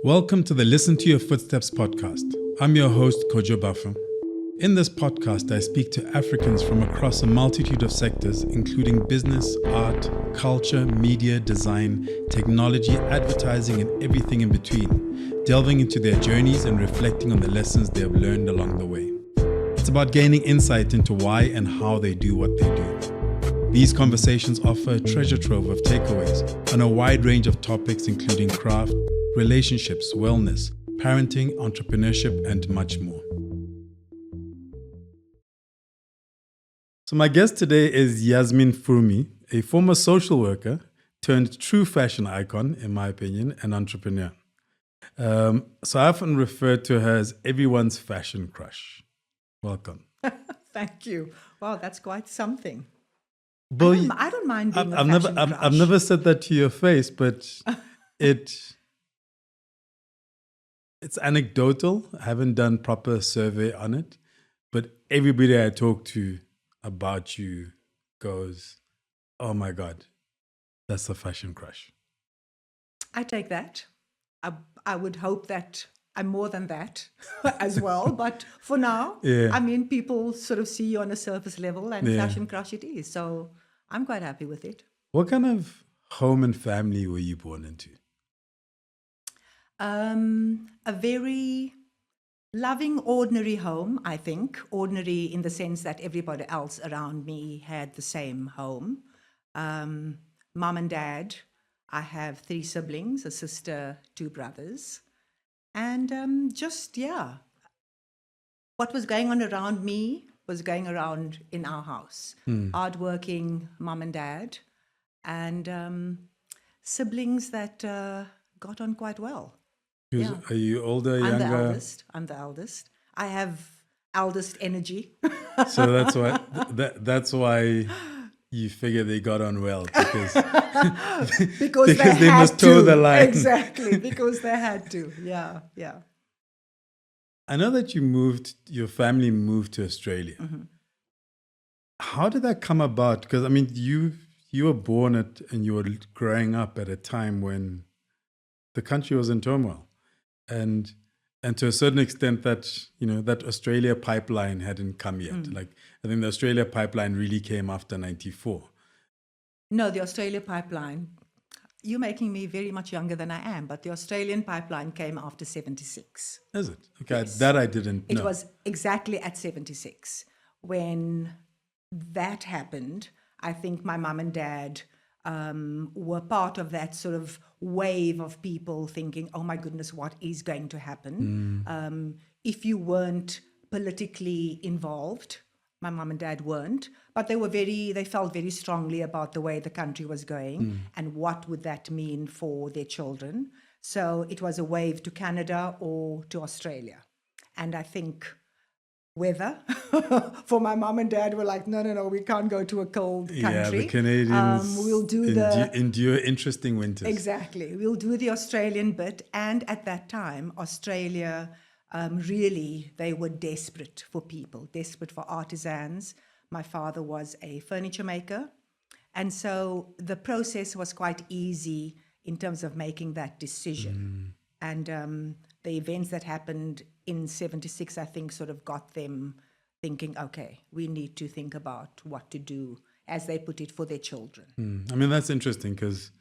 Welcome to the Listen to Your Footsteps podcast. I'm your host, Kojo Baffoe. In this podcast, I speak to Africans from across a multitude of sectors, including business, art, culture, media, design, technology, advertising, and everything in between, delving into their journeys and reflecting on the lessons they have learned along the way. It's about gaining insight into why and how they do what they do. These conversations offer a treasure trove of takeaways on a wide range of topics, including craft, relationships, wellness, parenting, entrepreneurship, and much more. So my guest today is Yasmin Furmie, a former social worker turned true fashion icon, in my opinion, and entrepreneur. So I often refer to her as everyone's fashion crush. Welcome. Thank you. Wow, that's quite something. Well, I don't mind being I've a fashion crush. I've never said that to your face, but it's anecdotal. I haven't done proper survey on it, but everybody I talk to about you goes, "Oh my God, that's a fashion crush." I take that. I would hope that I'm more than that as well. But for now, Yeah. I mean, people sort of see you on a surface level and Yeah. fashion crush it is. So I'm quite happy with it. What kind of home and family were you born into? A very loving, ordinary home, I think. Ordinary in the sense that everybody else around me had the same home. Mom and dad. I have 3 siblings, a sister, 2 brothers. And what was going on around me was going around in our house. Hardworking mom and dad, and siblings that got on quite well. Yeah. Are you older, I'm younger? the eldest. I have eldest energy. So that's why you figure they got on well, because because they must toe the line. Exactly, because they had to. Yeah. I know that your family moved to Australia. Mm-hmm. How did that come about? Because I mean, you were born and you were growing up at a time when the country was in turmoil, and to a certain extent that Australia pipeline hadn't come yet. Like, I think the Australia pipeline really came after 94. No, the Australia pipeline. You're making me very much younger than I am, but the Australian pipeline came after 76. Is it? Okay, Yes. that I didn't know. It was exactly at 76. When that happened, I think my mum and dad were part of that sort of wave of people thinking, oh my goodness, what is going to happen? If you weren't politically involved, my mum and dad weren't, but they felt very strongly about the way the country was going and what would that mean for their children. So it was a wave to Canada or to Australia. And I think weather for my mom and dad were like, no, we can't go to a cold country. Yeah, the Canadians we'll do endure interesting winters. Exactly. We'll do the Australian bit. And at that time, Australia, really, they were desperate for people, desperate for artisans. My father was a furniture maker. And so the process was quite easy in terms of making that decision. And the events that happened in 76, I think, sort of got them thinking, okay, we need to think about what to do, as they put it, for their children. I mean, that's interesting because,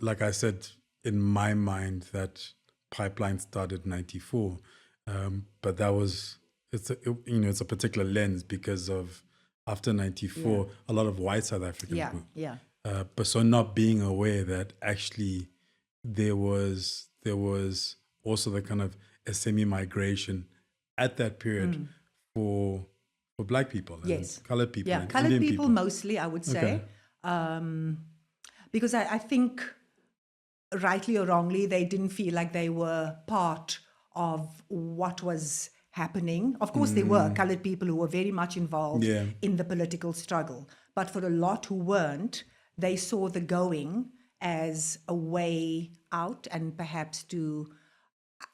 like I said, in my mind, that pipeline started 94, but it's a particular lens because of after 94, a lot of white South Africans moved. Yeah. But so not being aware that actually there was also the kind of a semi-migration at that period for Black people and colored people. Yeah, and colored Indian people mostly, I would say. Because I think, rightly or wrongly, they didn't feel like they were part of what was happening. Of course, there were colored people who were very much involved in the political struggle. But for a lot who weren't, they saw the going as a way out and perhaps to,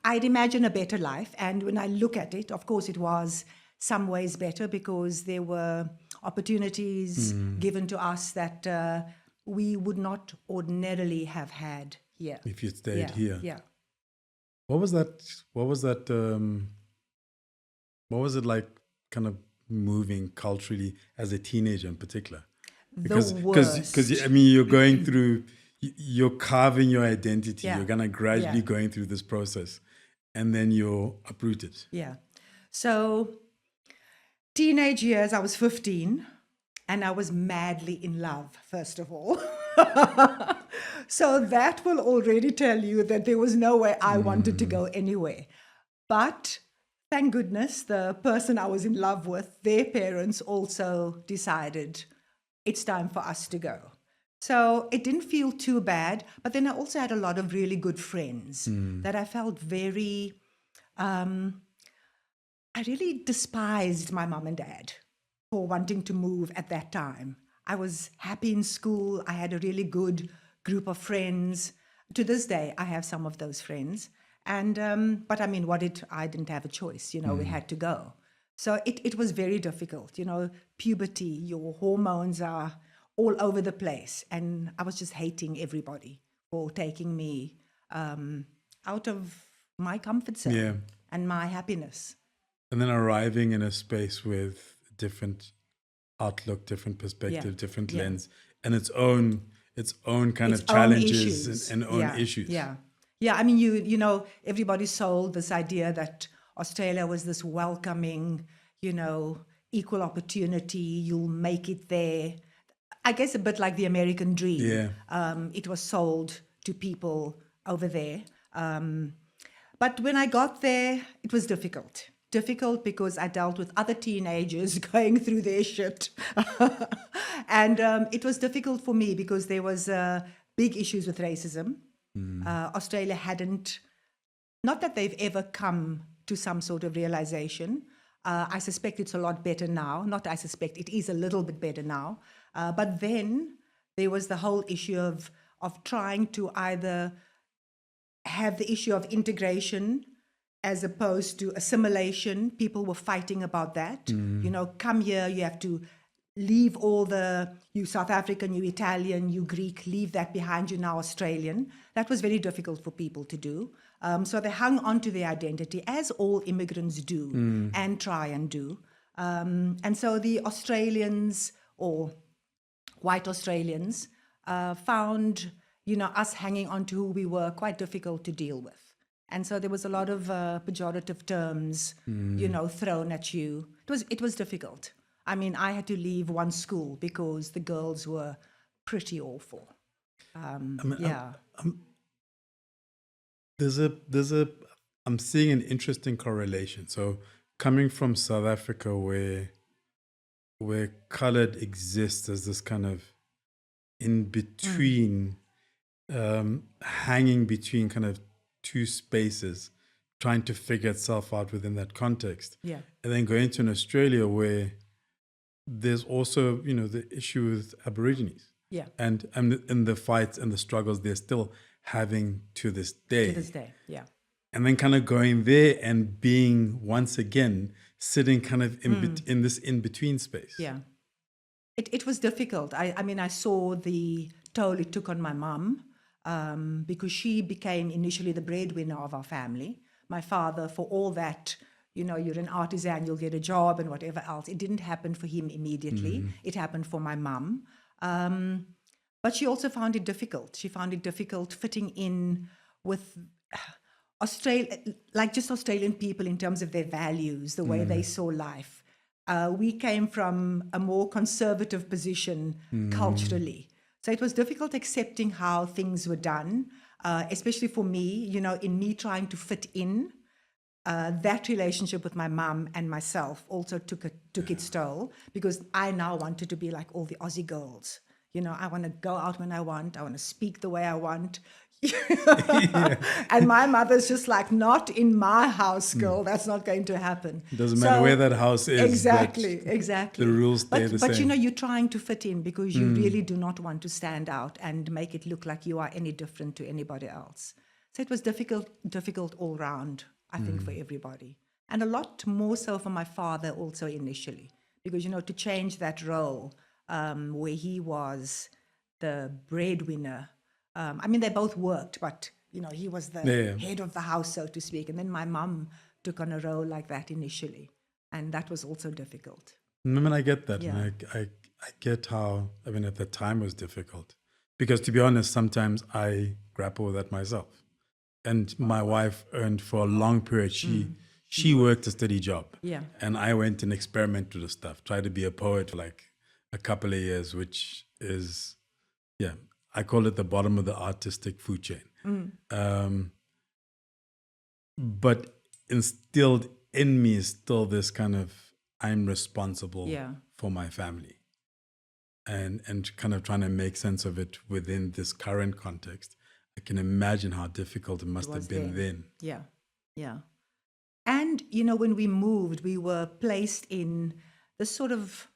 I'd imagine, a better life. And when I look at it, of course, it was some ways better because there were opportunities given to us that we would not ordinarily have had here. If you stayed here. Yeah. What was that? What was that? What was it like kind of moving culturally as a teenager in particular? The Because worst. I mean, you're going through, you're carving your identity. Yeah. You're kind of gradually Yeah. going through this process, and then you're uprooted. Yeah. So, teenage years, I was 15 and I was madly in love, first of all. So, that will already tell you that there was no way I wanted to go anywhere. But thank goodness, the person I was in love with, their parents also decided it's time for us to go. So it didn't feel too bad. But then I also had a lot of really good friends that I felt very, I really despised my mom and dad for wanting to move at that time. I was happy in school. I had a really good group of friends. To this day, I have some of those friends. And but I mean, I didn't have a choice. We had to go. So it was very difficult. Puberty, your hormones are all over the place, and I was just hating everybody for taking me out of my comfort zone Yeah. and my happiness. And then arriving in a space with different outlook, different perspective, different Yeah. lens, and its own kind Its of own challenges issues. and own Yeah, issues. yeah. I mean, everybody sold this idea that Australia was this welcoming, equal opportunity. You'll make it there. I guess a bit like the American dream. Yeah. It was sold to people over there. But when I got there, it was difficult. Difficult because I dealt with other teenagers going through their shit. And it was difficult for me because there was big issues with racism. Australia hadn't, not that they've ever come to some sort of realization. I suspect it's a lot better now. Not I suspect, it is a little bit better now. But then there was the whole issue of trying to either have the issue of integration as opposed to assimilation. People were fighting about that. Come here, you have to leave all you South African, you Italian, you Greek, leave that behind, you now Australian. That was very difficult for people to do. So they hung on to their identity, as all immigrants do and try and do. And so the Australians, or white Australians, found, us hanging on to who we were quite difficult to deal with. And so there was a lot of pejorative terms, thrown at you. It was difficult. I mean, I had to leave one school because the girls were pretty awful. I'm seeing an interesting correlation. So coming from South Africa, where colored exists as this kind of in between, hanging between kind of two spaces, trying to figure itself out within that context. Yeah. And then going to an Australia where there's also, the issue with Aborigines. Yeah. And in the fights and the struggles they're still having to this day. To this day, yeah. And then kind of going there and being once again sitting kind of in this in-between space. Yeah. It was difficult. I mean, I saw the toll it took on my mum because she became initially the breadwinner of our family. My father, for all that, you're an artisan, you'll get a job and whatever else. It didn't happen for him immediately. It happened for my mum. But she also found it difficult. She found it difficult fitting in with Australian people in terms of their values, the way they saw life. We came from a more conservative position culturally. So it was difficult accepting how things were done, especially for me, in me trying to fit in. That relationship with my mum and myself also took its toll because I now wanted to be like all the Aussie girls. I want to go out when I want. I want to speak the way I want. And my mother's just like, not in my house, girl. That's not going to happen. It doesn't matter where that house is. Exactly. The rules stay the same. But you're trying to fit in because you really do not want to stand out and make it look like you are any different to anybody else. So it was difficult all round, I think, for everybody. And a lot more so for my father also initially. Because, to change that role where he was the breadwinner. I mean, they both worked, but, he was the Yeah. head of the house, so to speak. And then my mum took on a role like that initially. And that was also difficult. I get that. Yeah. And I get how, at the time it was difficult. Because to be honest, sometimes I grapple with that myself. And my wife earned for a long period. She worked a steady job. Yeah. And I went and experimented with stuff, tried to be a poet for like a couple of years, which is, I call it the bottom of the artistic food chain. But instilled in me is still this kind of, I'm responsible for my family. And kind of trying to make sense of it within this current context. I can imagine how difficult it must have been then. Yeah, yeah. And, when we moved, we were placed in this sort of,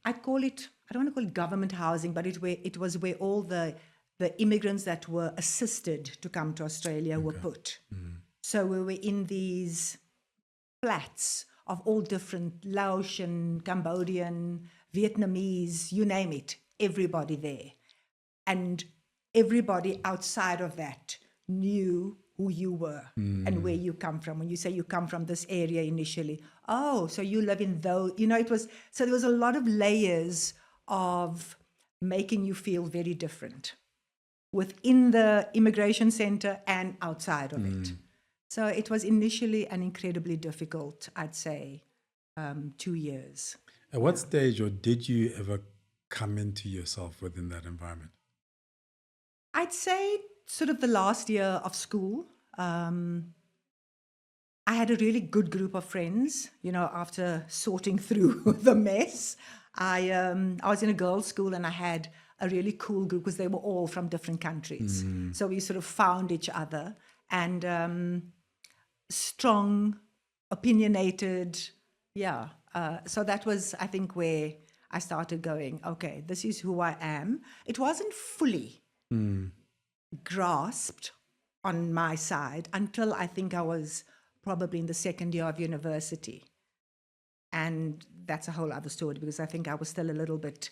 I don't want to call it government housing, but it was where all the immigrants that were assisted to come to Australia were put. So we were in these flats of all different Laotian, Cambodian, Vietnamese, you name it, everybody there. And everybody outside of that knew who you were and where you come from. When you say you come from this area initially, so you live in those, so there was a lot of layers of making you feel very different within the immigration center and outside of it. So it was initially an incredibly difficult, I'd say, 2 years. At what stage, or did you ever come into yourself within that environment? I'd say sort of the last year of school. I had a really good group of friends, after sorting through the mess. I was in a girls' school and I had a really cool group because they were all from different countries. So we sort of found each other and strong, opinionated. Yeah. So that was, I think, where I started going, okay, this is who I am. It wasn't fully grasped on my side until I think I was probably in the second year of university. And that's a whole other story because I think I was still a little bit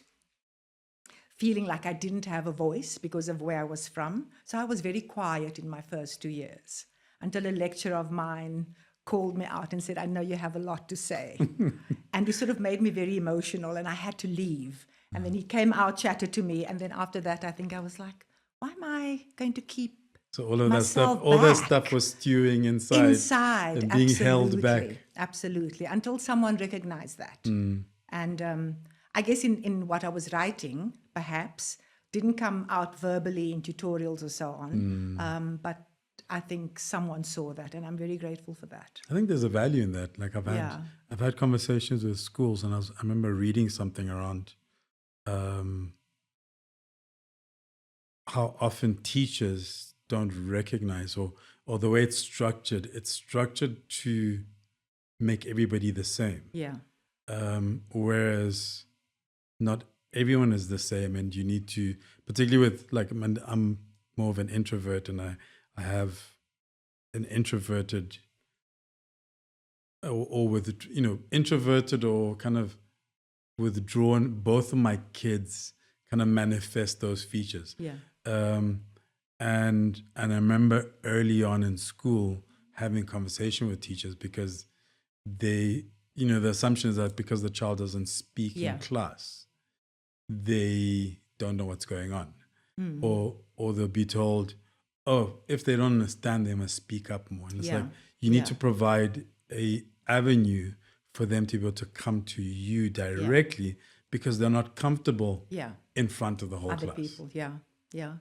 feeling like I didn't have a voice because of where I was from. So I was very quiet in my first 2 years until a lecturer of mine called me out and said, I know you have a lot to say. And it sort of made me very emotional and I had to leave. And then he came out, chatted to me. And then after that, I think I was like, why am I going to keep all of that stuff was stewing inside and being held back. Absolutely, until someone recognized that. And I guess in what I was writing, perhaps, didn't come out verbally in tutorials or so on. But I think someone saw that, and I'm very grateful for that. I think there's a value in that. Like I've had conversations with schools, and I remember reading something around how often teachers don't recognize or the way it's structured to make everybody the same. Yeah. Whereas not everyone is the same, and you need to, particularly with I'm more of an introvert, and I have an introverted or with introverted or kind of withdrawn. Both of my kids kind of manifest those features. Yeah. And I remember early on in school having conversation with teachers because they, the assumption is that because the child doesn't speak in class, they don't know what's going on. Or they'll be told, if they don't understand, they must speak up more. And it's like, you need to provide a avenue for them to be able to come to you directly because they're not comfortable in front of the whole other class. People, yeah.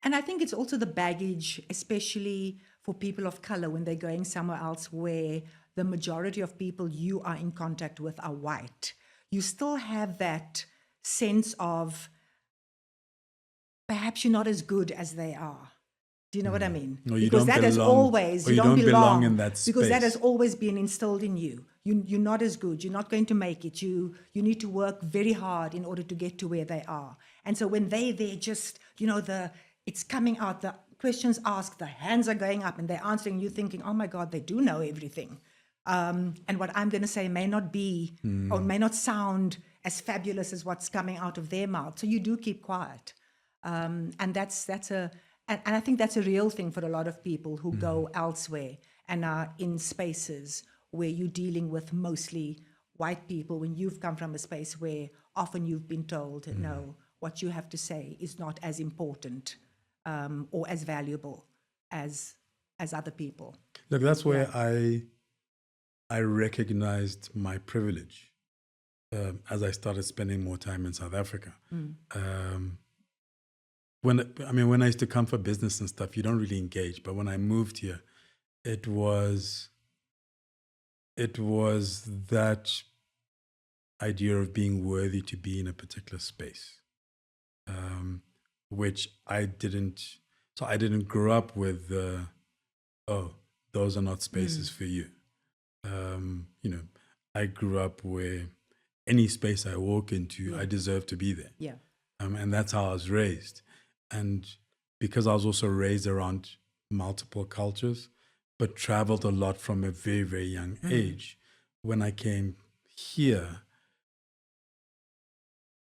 And I think it's also the baggage, especially for people of color when they're going somewhere else where the majority of people you are in contact with are white. You still have that sense of perhaps you're not as good as they are. Do you know what I mean? No, you because don't that belong, has always, you don't belong in that space. Because that has always been instilled in you. You're not as good. You're not going to make it. You need to work very hard in order to get to where they are. And so when they're just, it's coming out, the questions asked, the hands are going up and they're answering, you thinking, oh my God, they do know everything. And what I'm going to say may not be or may not sound as fabulous as what's coming out of their mouth. So you do keep quiet. And that's a And I think that's a real thing for a lot of people who go elsewhere and are in spaces where you're dealing with mostly white people, when you've come from a space where often you've been told, no, what you have to say is not as important or as valuable as other people. Look, that's where I recognized my privilege as I started spending more time in South Africa. When I used to come for business and stuff, you don't really engage. But when I moved here, it was that idea of being worthy to be in a particular space, which I didn't. So I didn't grow up with, those are not spaces for you. I grew up where any space I walk into, I deserve to be there. Yeah. And that's how I was raised. And because I was also raised around multiple cultures, but traveled a lot from a very, very young age, when I came here,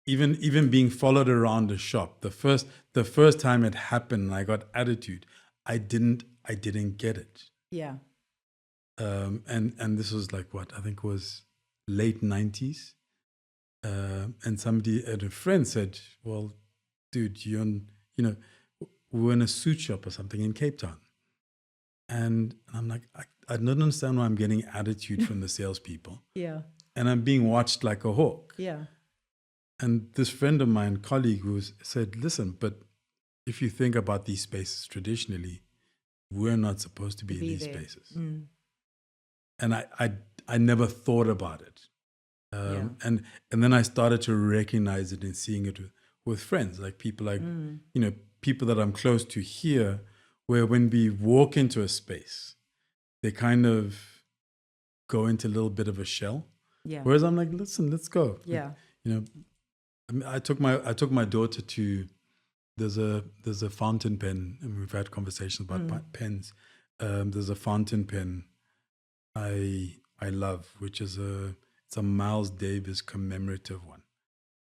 even being followed around the shop, the first time it happened and I got attitude, I didn't get it. Yeah. And this was like what I think was late 90s. And a friend said, well, dude, we were in a suit shop or something in Cape Town. And I'm like, I don't understand why I'm getting attitude from the salespeople. Yeah. And I'm being watched like a hawk. Yeah. And this friend of mine, colleague, said, listen, but if you think about these spaces traditionally, we're not supposed to be in these spaces. And I never thought about it. And then I started to recognize it and seeing it with friends, like people people that I'm close to here, where when we walk into a space, they kind of go into a little bit of a shell. Yeah. Whereas I'm like, listen, let's go. Yeah. I took my daughter to, there's a fountain pen, and we've had conversations about pens. There's a fountain pen I love, which is it's a Miles Davis commemorative one.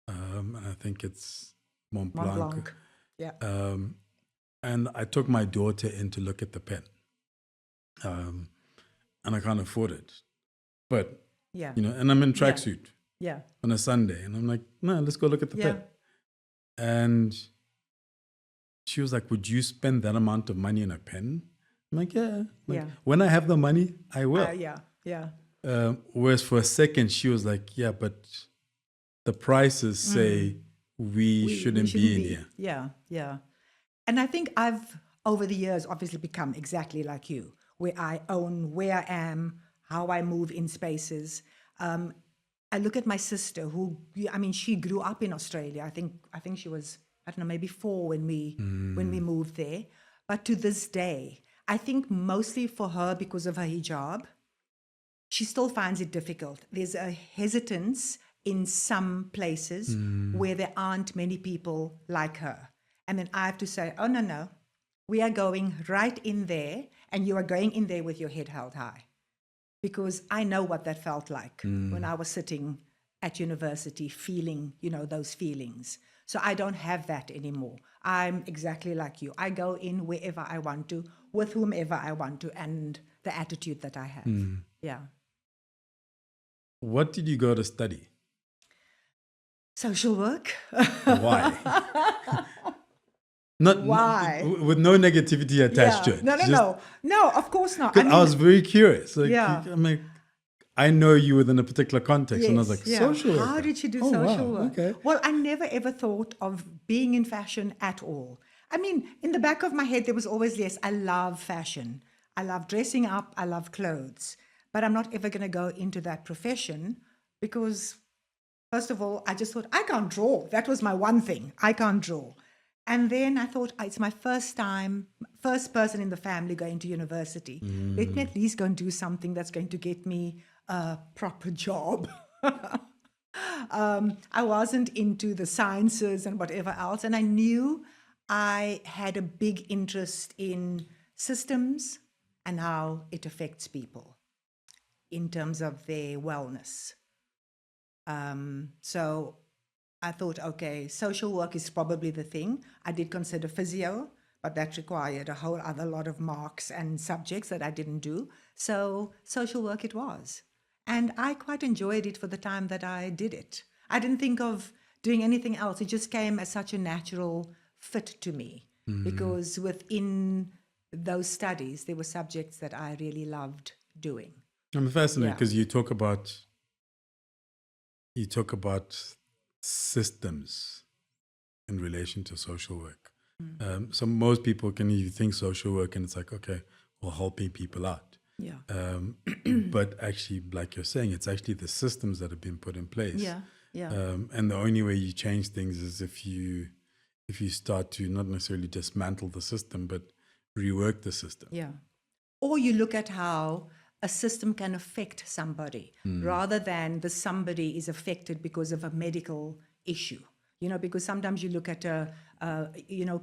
And I think it's Mont Blanc. Yeah. And I took my daughter in to look at the pen. And I can't afford it. But, and I'm in tracksuit on a Sunday. And I'm like, no, let's go look at the pen. And she was like, would you spend that amount of money on a pen? I'm like, yeah. When I have the money, I will. Whereas for a second, she was like, yeah, but the prices say we shouldn't be in here. Yeah, yeah. And I think I've, over the years, obviously become exactly like you, where I own where I am, how I move in spaces. I look at my sister who, she grew up in Australia. I think she was, I don't know, maybe 4 when we moved there. But to this day, I think mostly for her, because of her hijab, she still finds it difficult. There's a hesitance in some places where there aren't many people like her. And then I have to say, oh, no, we are going right in there, and you are going in there with your head held high. Because I know what that felt like when I was sitting at university feeling, those feelings. So I don't have that anymore. I'm exactly like you. I go in wherever I want to, with whomever I want to, and the attitude that I have. Yeah. What did you go to study? Social work. Why? Why? With no negativity attached to it. No, of course not. I was very curious. I'm like, I know you within a particular context. Yes, and I was like, social work. How did you do social work? Okay. Well, I never ever thought of being in fashion at all. In the back of my head, there was always, yes, I love fashion. I love dressing up. I love clothes. But I'm not ever going to go into that profession because, first of all, I just thought, I can't draw. That was my one thing. I can't draw. And then I thought, it's my first person in the family going to university. Let me at least go and do something that's going to get me a proper job. I wasn't into the sciences and whatever else. And I knew I had a big interest in systems and how it affects people in terms of their wellness. So I thought, okay, social work is probably the thing. I did consider physio, but that required a whole other lot of marks and subjects that I didn't do. So social work it was. And I quite enjoyed it for the time that I did it. I didn't think of doing anything else. It just came as such a natural fit to me because within those studies, there were subjects that I really loved doing. I'm fascinated Yeah. because you talk about systems in relation to social work. So most people you think social work and it's like, okay, well, helping people out. Yeah. But actually, like you're saying, it's actually the systems that have been put in place. Yeah. Yeah. And the only way you change things is if you start to not necessarily dismantle the system, but rework the system. Yeah. Or you look at how a system can affect somebody rather than the somebody is affected because of a medical issue. Because sometimes you look at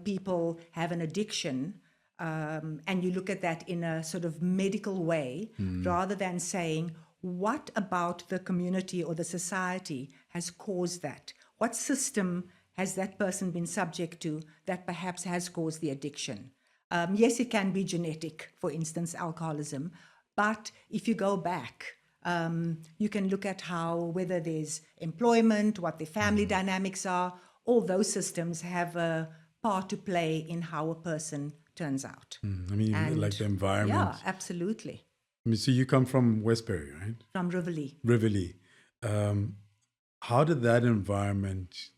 people have an addiction and you look at that in a sort of medical way rather than saying, what about the community or the society has caused that? What system has that person been subject to that perhaps has caused the addiction? Yes, it can be genetic, for instance, alcoholism. But if you go back, you can look at whether there's employment, what the family dynamics are, all those systems have a part to play in how a person turns out. Like the environment. Yeah, absolutely. So you come from Westbury, right? From Rivoli. Rivoli. How did that environment,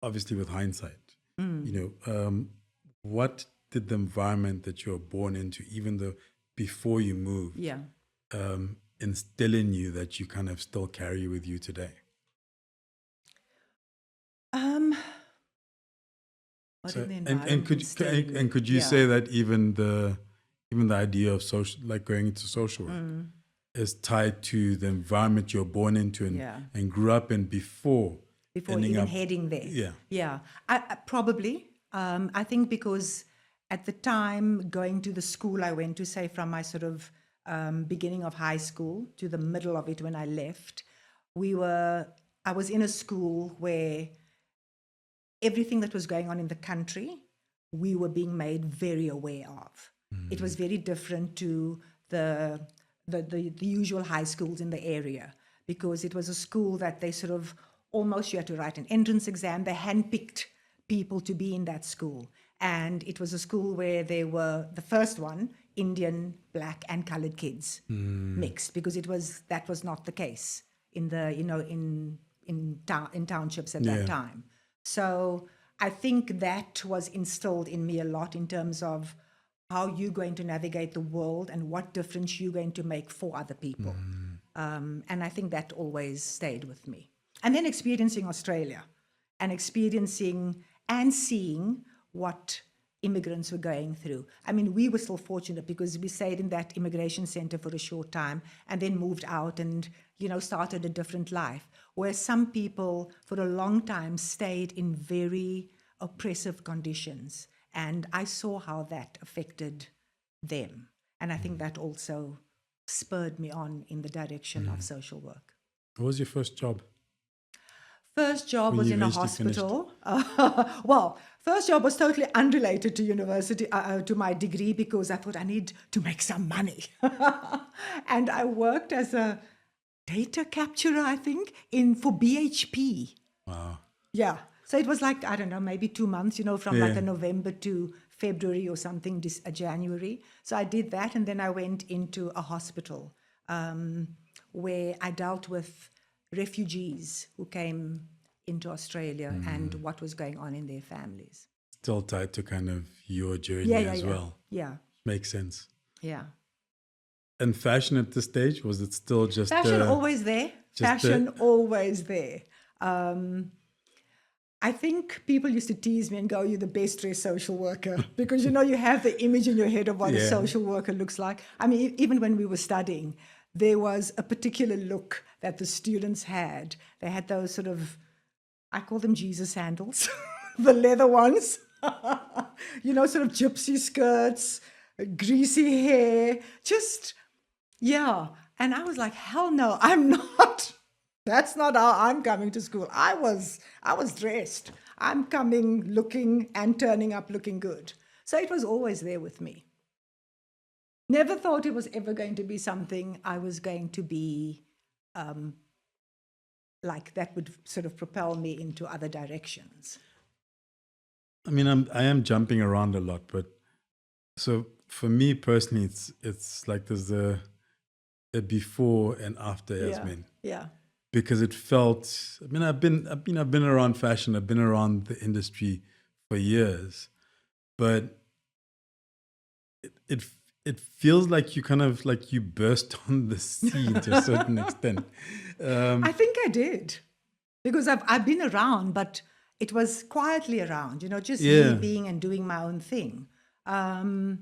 obviously with hindsight, what did the environment that you were born into, even though before you moved, instill in you that you kind of still carry with you today? Could you say that even the idea of social, like going into social work, is tied to the environment you're born into and grew up in before even heading there? Yeah. I probably. I think because at the time going to the school I went to, say from my sort of beginning of high school to the middle of it when I left, I was in a school where everything that was going on in the country, we were being made very aware of. It was very different to the usual high schools in the area, because it was a school that they sort of almost, you had to write an entrance exam. They handpicked people to be in that school. And it was a school where there were, the first one, Indian, black and colored kids mixed, because that was not the case in the, in townships at that time. So I think that was instilled in me a lot in terms of how you're going to navigate the world and what difference you're going to make for other people. And I think that always stayed with me. And then experiencing Australia and experiencing and seeing what immigrants were going through. I mean, we were still fortunate because we stayed in that immigration center for a short time and then moved out and, started a different life. Where some people for a long time stayed in very oppressive conditions. And I saw how that affected them. And I think that also spurred me on in the direction of social work. What was your first job? First job was in a hospital. First job was totally unrelated to university, to my degree, because I thought I need to make some money. And I worked as a data capturer, I think, for BHP. Wow. Yeah. So it was like, I don't know, maybe 2 months, from like a November to February or something, January. So I did that. And then I went into a hospital where I dealt with refugees who came into Australia and what was going on in their families. Still tied to kind of your journey as well. Yeah. Makes sense. Yeah. And fashion at this stage, was it still just... Fashion always there. Always there. I think people used to tease me and go, you're the best dressed social worker, because, you have the image in your head of what a social worker looks like. I mean, even when we were studying, there was a particular look that the students had. They had those sort of, I call them Jesus sandals, the leather ones, sort of gypsy skirts, greasy hair, And I was like, hell no, I'm not. That's not how I'm coming to school. I was dressed. I'm coming looking and turning up looking good. So it was always there with me. Never thought it was ever going to be something I was going to be like that would sort of propel me into other directions. I mean, I am jumping around a lot, but so for me personally, it's like there's a before and after Yasmin. Yeah. Because it felt, I mean, I've been around fashion, I've been around the industry for years, but it feels like you kind of like you burst on the scene to a certain extent. I think I did, because I've been around, but it was quietly around, just me being and doing my own thing. And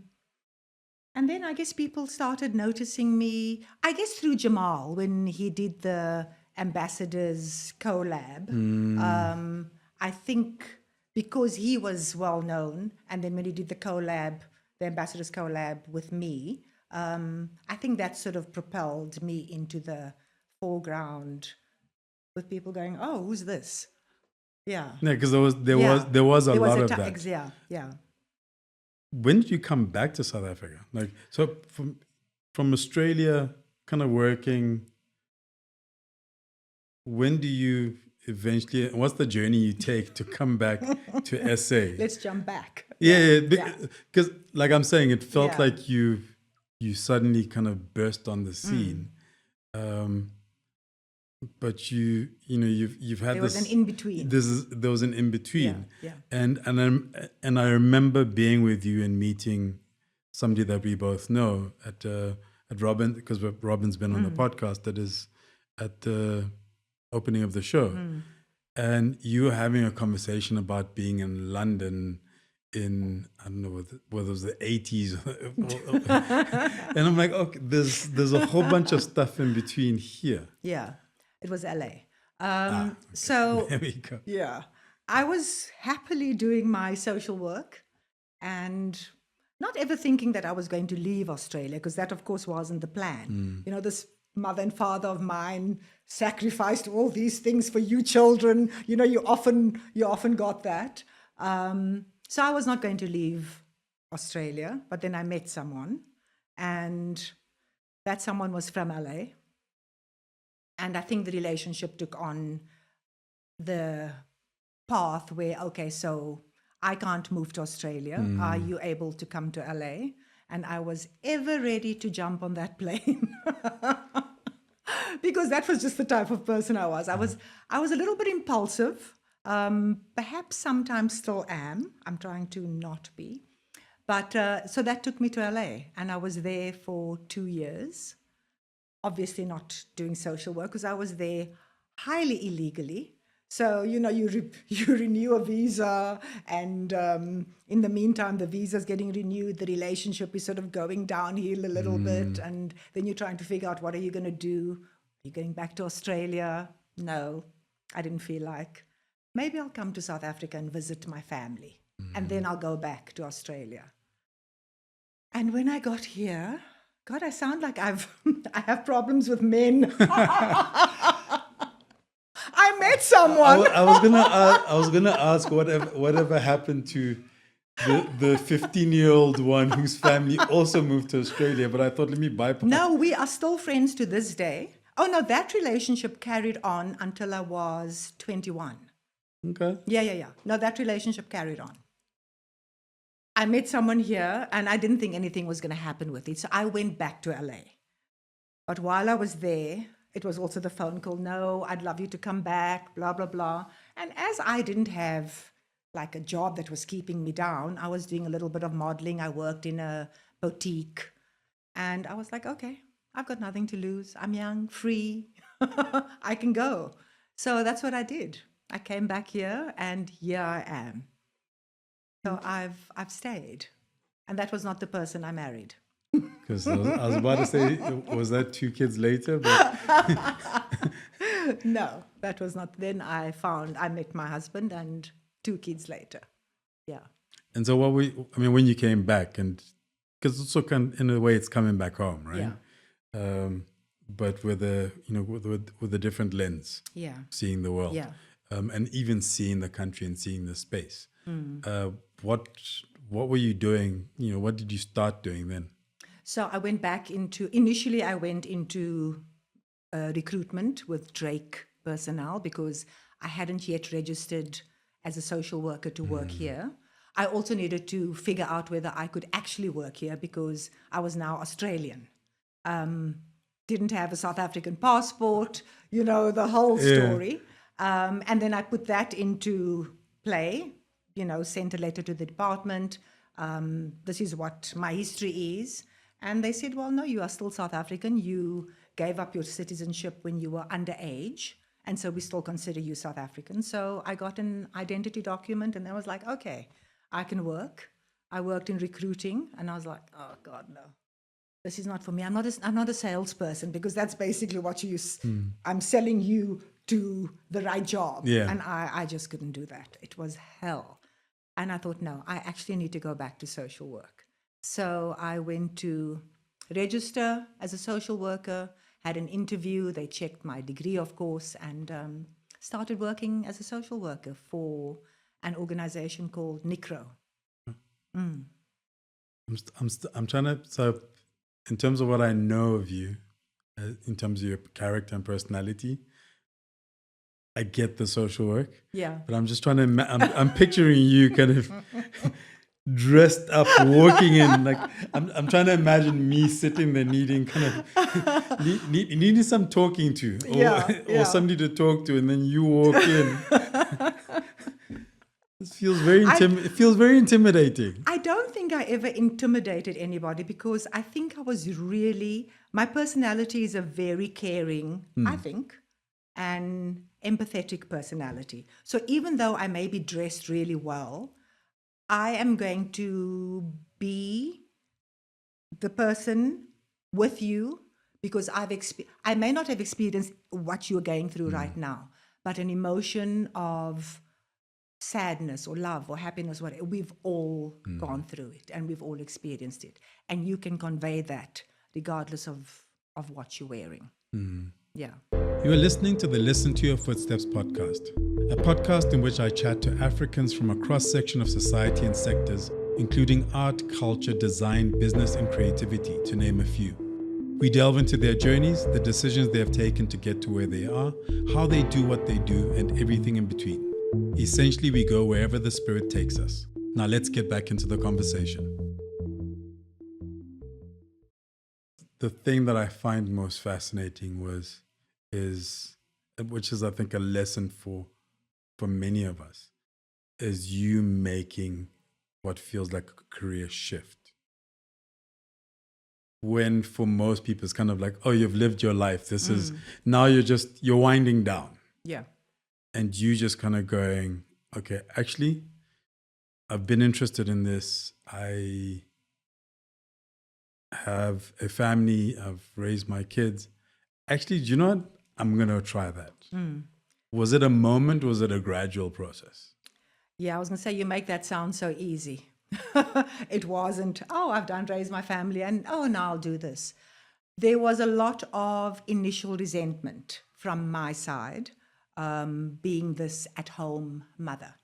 then I guess people started noticing me, I guess through Jamal, when he did the Ambassadors collab. I think because he was well known, and then when he did the Ambassadors collab with me, I think that sort of propelled me into the foreground with people going, "Oh, who's this?" Yeah. Yeah, because there was a lot of that. Yeah. When did you come back to South Africa? Like, so from Australia, kind of working. When do you eventually? What's the journey you take to come back to SA? Let's jump back. Yeah, because like I'm saying, it felt like you suddenly kind of burst on the scene. But you've had there was an in between. There was an in between. Yeah. And I remember being with you and meeting somebody that we both know at Robin, because Robin's been on the podcast, that is at the opening of the show, and you were having a conversation about being in London in, I don't know whether it was the 80s, and I'm like, okay, there's a whole bunch of stuff in between here. Yeah. It was LA. So there we go. Yeah, I was happily doing my social work and not ever thinking that I was going to leave Australia, because that, of course, wasn't the plan. This mother and father of mine sacrificed all these things for you children. You often got that. So I was not going to leave Australia, but then I met someone, and that someone was from LA. And I think the relationship took on the path where, okay, so I can't move to Australia. Are you able to come to LA? And I was ever ready to jump on that plane because that was just the type of person I was. I was a little bit impulsive, perhaps sometimes still am. I'm trying to not be. But so that took me to LA, and I was there for 2 years. Obviously not doing social work, because I was there highly illegally. So, you renew a visa, and in the meantime, the visa's getting renewed. The relationship is sort of going downhill a little bit. And then you're trying to figure out, what are you going to do? Are you going back to Australia? No, I didn't feel like. Maybe I'll come to South Africa and visit my family. And then I'll go back to Australia. And when I got here, God, I sound like I have problems with men. I met someone. I was gonna ask whatever happened to the 15-year-old one whose family also moved to Australia, but I thought, let me bypass. No, we are still friends to this day. Oh no, that relationship carried on until I was 21. Okay. Yeah. No, that relationship carried on. I met someone here, and I didn't think anything was going to happen with it. So I went back to LA. But while I was there, it was also the phone call, "No, I'd love you to come back, blah, blah, blah." And as I didn't have like a job that was keeping me down, I was doing a little bit of modeling. I worked in a boutique. And I was like, okay, I've got nothing to lose. I'm young, free. I can go. So that's what I did. I came back here, and here I am. So I've stayed, and that was not the person I married. Because I was about to say, was that 2 kids later? But No, that was not. Then I met my husband, and 2 kids later. Yeah. And so when you came back, and because it's also in a way it's coming back home, right? Yeah. But with a different lens. Yeah. Seeing the world. Yeah. and even seeing the country and seeing the space. What were you doing? What did you start doing then? So I went back initially I went into recruitment with Drake personnel because I hadn't yet registered as a social worker to work here. I also needed to figure out whether I could actually work here because I was now Australian. Didn't have a South African passport, the whole story. And then I put that into play, sent a letter to the department. This is what my history is. And they said, well, no, you are still South African. You gave up your citizenship when you were underage. And so we still consider you South African. So I got an identity document and I was like, okay, I can work. I worked in recruiting and I was like, oh God, no, this is not for me. I'm not a salesperson because that's basically what you use. I'm selling you to the right job. Yeah. And I just couldn't do that. It was hell. And I thought, no, I actually need to go back to social work. So I went to register as a social worker, had an interview. They checked my degree, of course, and started working as a social worker for an organization called NICRO. I'm trying to, so in terms of what I know of you, in terms of your character and personality, I get the social work. Yeah. But I'm just trying to, I'm picturing you kind of dressed up, walking in, like, I'm trying to imagine me sitting there needing some talking to, or somebody to talk to, and then you walk in. It feels very intimidating. I don't think I ever intimidated anybody because I think I was my personality is a very caring, I think, and empathetic personality. So even though I may be dressed really well, I am going to be the person with you because I may not have experienced what you're going through right now, but an emotion of sadness or love or happiness, whatever, we've all gone through it and we've all experienced it. And you can convey that regardless of what you're wearing. Yeah. You are listening to the Listen to Your Footsteps podcast, a podcast in which I chat to Africans from a cross-section of society and sectors, including art, culture, design, business, and creativity, to name a few. We delve into their journeys, the decisions they have taken to get to where they are, how they do what they do, and everything in between. Essentially, we go wherever the spirit takes us. Now let's get back into the conversation. The thing that I find most fascinating which is I think a lesson for many of us, is you making what feels like a career shift. When for most people it's kind of like, oh, you've lived your life. This is, now you're winding down. Yeah. And you just kind of going, okay, actually, I've been interested in this. I have a family. I've raised my kids. Actually, do you know what? I'm going to try that. Was it a moment? Was it a gradual process? Yeah, I was going to say, you make that sound so easy. It wasn't, I've raised my family and, now I'll do this. There was a lot of initial resentment from my side, being this at-home mother.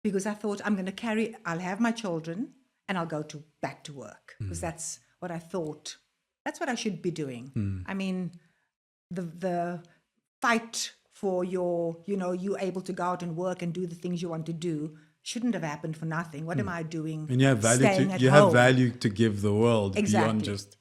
Because I thought I'll have my children and I'll go back to work. Because that's what I thought, that's what I should be doing. I mean, the fight for you're able to go out and work and do the things you want to do shouldn't have happened for nothing. What am I doing? And you have value have value to give the world beyond just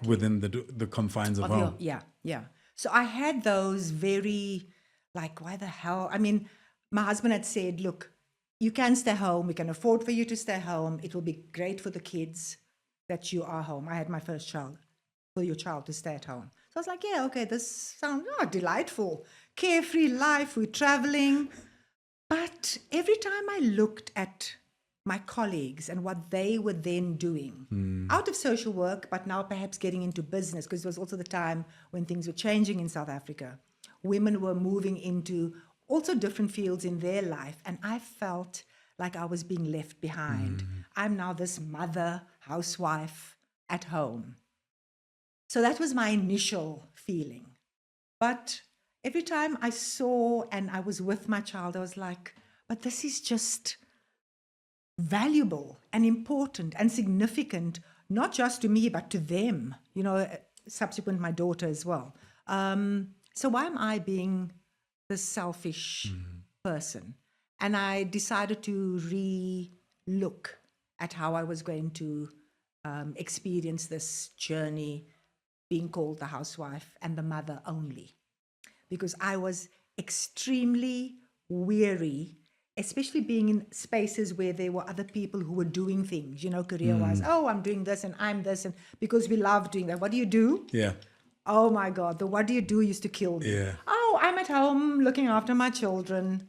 within the confines of home. Yeah. So I had those very, like, why the hell? I mean, my husband had said, look, you can stay home. We can afford for you to stay home. It will be great for the kids that you are home. I had my first child, for your child to stay at home. So I was like, yeah, okay, this sounds delightful. Carefree life, we're traveling. But every time I looked at my colleagues and what they were then doing out of social work, but now perhaps getting into business, because it was also the time when things were changing in South Africa. Women were moving into also different fields in their life. And I felt like I was being left behind. I'm now this mother, housewife at home. So that was my initial feeling. But every time I saw and I was with my child, I was like, but this is just valuable and important and significant, not just to me, but to them, subsequent my daughter as well. So why am I being this selfish person? And I decided to re-look at how I was going to experience this journey being called the housewife and the mother only. Because I was extremely weary, especially being in spaces where there were other people who were doing things, career-wise. Oh, I'm doing this and I'm this. And because we love doing that. What do you do? Yeah. Oh my God, the what do you do used to kill me. Yeah. Oh, I'm at home looking after my children.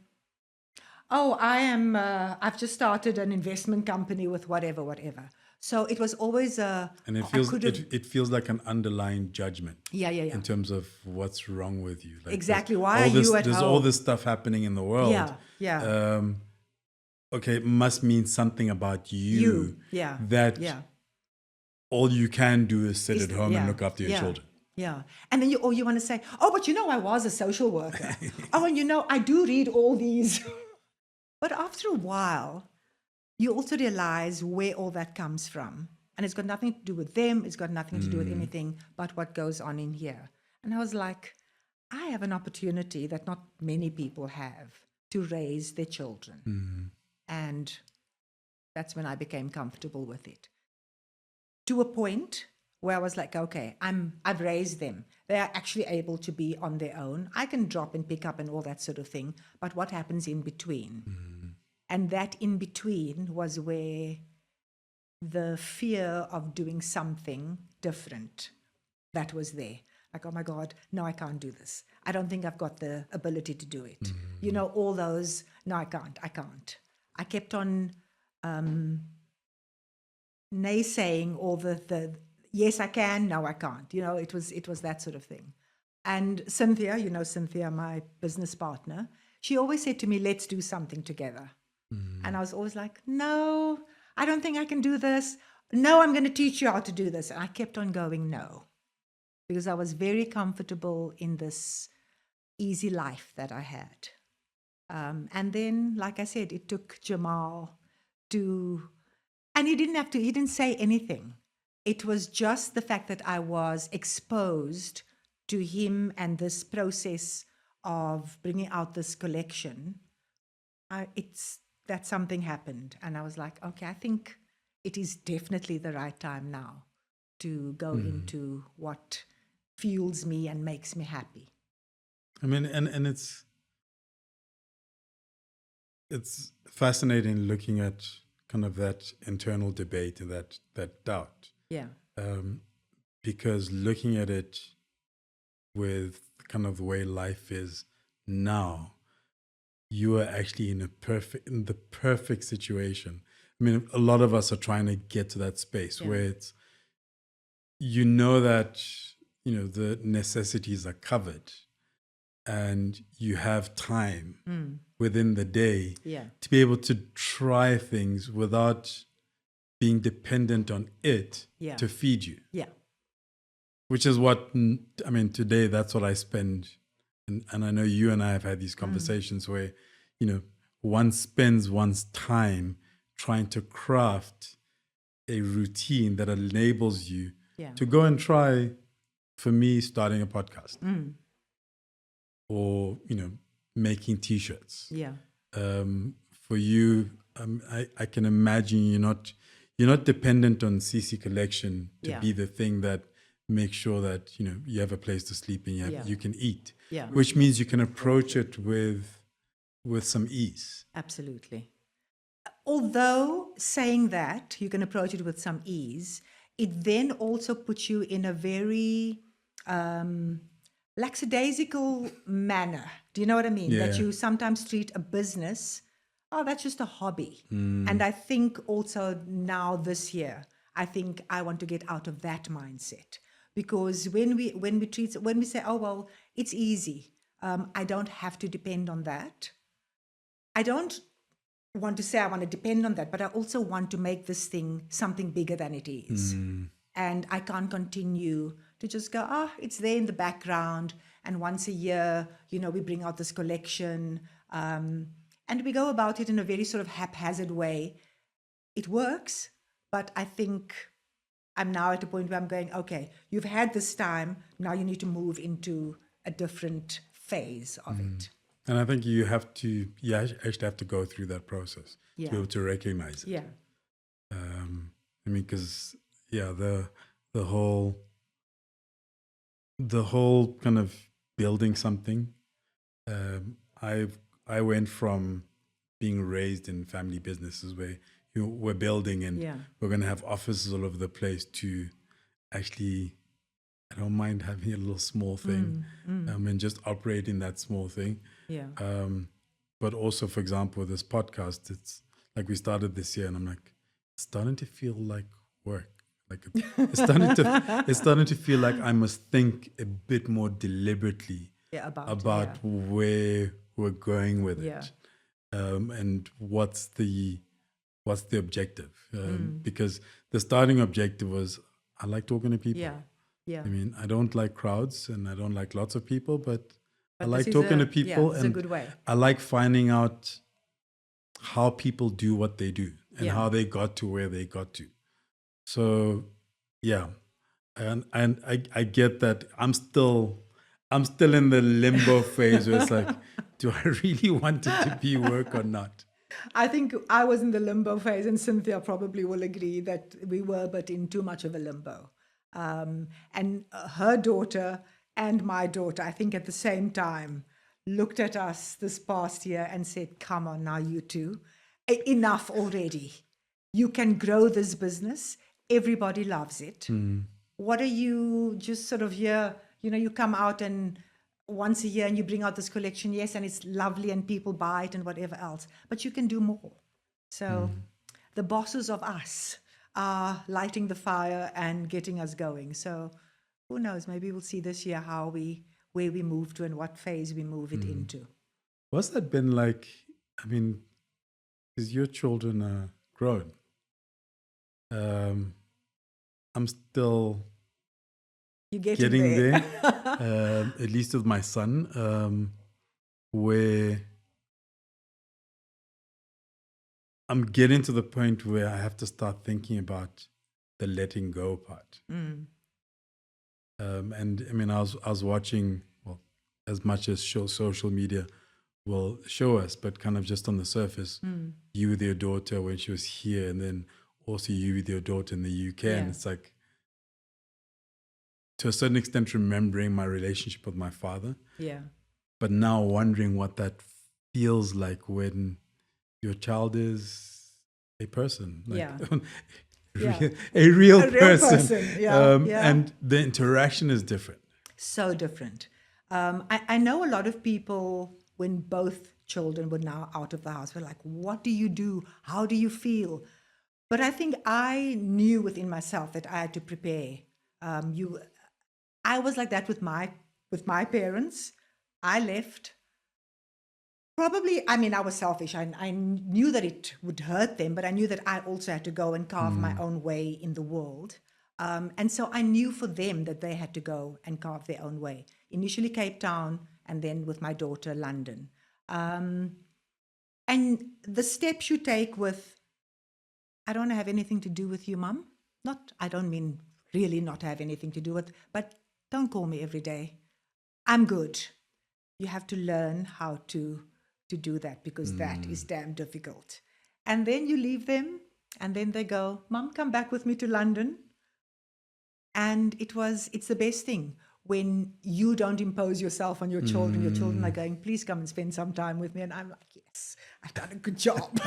Oh, I've just started an investment company with whatever. So it was always and it feels like an underlying judgment. Yeah. In terms of what's wrong with you. Like exactly. Why are you at home? There's all this stuff happening in the world. Yeah. Okay, it must mean something about you. Yeah. That all you can do is sit at home and look after your children. Yeah. And then you want to say, oh, but I was a social worker. Oh, and I do read all these. But after a while, you also realize where all that comes from. And it's got nothing to do with them. It's got nothing to do with anything but what goes on in here. And I was like, I have an opportunity that not many people have to raise their children. And that's when I became comfortable with it. To a point where I was like, okay, I've raised them. They are actually able to be on their own. I can drop and pick up and all that sort of thing. But what happens in between? And that in between was where the fear of doing something different that was there. Like, oh my God, no, I can't do this. I don't think I've got the ability to do it. All those, no, I can't. I kept on naysaying all the yes, I can, no, I can't. It was that sort of thing. And Cynthia, Cynthia, my business partner, she always said to me, let's do something together. And I was always like, no, I don't think I can do this. No, I'm going to teach you how to do this. And I kept on going, no, because I was very comfortable in this easy life that I had. And then, like I said, it took Jamal and he didn't say anything. It was just the fact that I was exposed to him and this process of bringing out this collection. That something happened. And I was like, okay, I think it is definitely the right time now to go into what fuels me and makes me happy. I mean, and it's fascinating looking at kind of that internal debate and that doubt. Yeah. Because looking at it with kind of the way life is now, you are actually in the perfect situation. I mean, a lot of us are trying to get to that space where it's, that, the necessities are covered and you have time within the day to be able to try things without being dependent on it to feed you. Yeah. Which is what, I mean, today, that's what I spend. And I know you and I have had these conversations where, one spends one's time trying to craft a routine that enables you to go and try, for me, starting a podcast or, making T-shirts. Yeah. For you, I can imagine you're not dependent on SiSi Collection to be the thing that makes sure that, you have a place to sleep and you can eat. Yeah. Which means you can approach it with some ease. Absolutely. Although saying that you can approach it with some ease, it then also puts you in a very lackadaisical manner. Do you know what I mean? Yeah. That you sometimes treat a business, oh, that's just a hobby. And I think also now this year, I think I want to get out of that mindset. Because when we say, oh, well, it's easy, I don't have to depend on that. I don't want to say I want to depend on that, but I also want to make this thing something bigger than it is. And I can't continue to just go, it's there in the background. And once a year, we bring out this collection, and we go about it in a very sort of haphazard way. It works, but I think I'm now at a point where I'm going, okay, you've had this time, now you need to move into a different phase of it. And I think you actually have to go through that process to be able to recognize it. Yeah. Because the whole kind of building something. I went from being raised in family businesses where we're building and we're going to have offices all over the place to actually, I don't mind having a little small thing and just operating that small thing. Yeah. But also, for example, this podcast, it's like we started this year and I'm like, it's starting to feel like work. Like it's starting to feel like I must think a bit more deliberately about where we're going with it, and what's the objective. Because the starting objective was I like talking to people. Yeah. I mean, I don't like crowds and I don't like lots of people, but I like talking to people, it's and a good way. I like finding out how people do what they do and how they got to where they got to. So, and I get that I'm still in the limbo phase where it's like, do I really want it to be work or not? I think I was in the limbo phase, and Cynthia probably will agree that we were, but in too much of a limbo. And her daughter and my daughter, I think at the same time, looked at us this past year and said, come on now, you two, enough already. You can grow this business. Everybody loves it. What are you just sort of here? You come out and once a year and you bring out this collection, yes, and it's lovely and people buy it and whatever else, but you can do more. So the bosses of us are lighting the fire and getting us going. So who knows, maybe we'll see this year where we move to and what phase we move it into. What's that been like? I mean, because your children are grown. I'm still getting there, at least with my son, where I'm getting to the point where I have to start thinking about the letting go part. And I mean, I was watching, well, as much as social media will show us, but kind of just on the surface, you with your daughter when she was here, and then also you with your daughter in the UK. And it's like, to a certain extent, remembering my relationship with my father. Yeah. But now wondering what that feels like when your child is a person. Like, a real person. And the interaction is different. So different. I know a lot of people, when both children were now out of the house, were like, what do you do? How do you feel? But I think I knew within myself that I had to prepare. I was like that with my parents. I left. Probably, I mean, I was selfish. I knew that it would hurt them, but I knew that I also had to go and carve my own way in the world. And so I knew for them that they had to go and carve their own way. Initially Cape Town, and then with my daughter, London. And the steps you take with, I don't have anything to do with you, Mum. I don't mean really not have anything to do with, but don't call me every day. I'm good. You have to learn how to do that, because that is damn difficult. And then you leave them, and then they go, Mum, come back with me to London. And it's the best thing when you don't impose yourself on your children. Your children are going, please come and spend some time with me. And I'm like, yes, I've done a good job.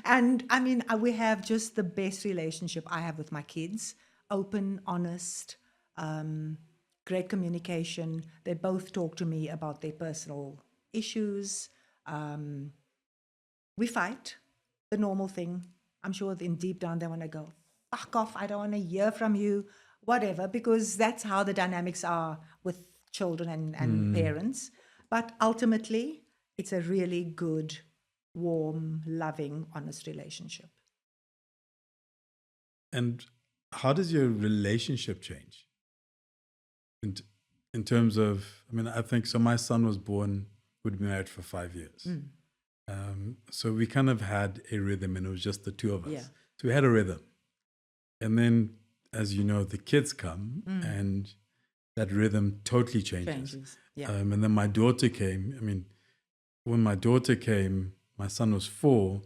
And I mean, we have just the best relationship I have with my kids. Open, honest, great communication. They both talk to me about their personal issues. We fight, the normal thing. I'm sure in deep down they want to go, fuck off, I don't want to hear from you, whatever, because that's how the dynamics are with children and parents. But ultimately, it's a really good, warm, loving, honest relationship. And how does your relationship change? in terms of, I mean, I think so. My son was born, we'd been married for 5 years. So we kind of had a rhythm, and it was just the two of us. Yeah. So we had a rhythm. And then, as you know, the kids come and that rhythm totally changes. Yeah. And then my daughter came. I mean, when my daughter came, my son was 4.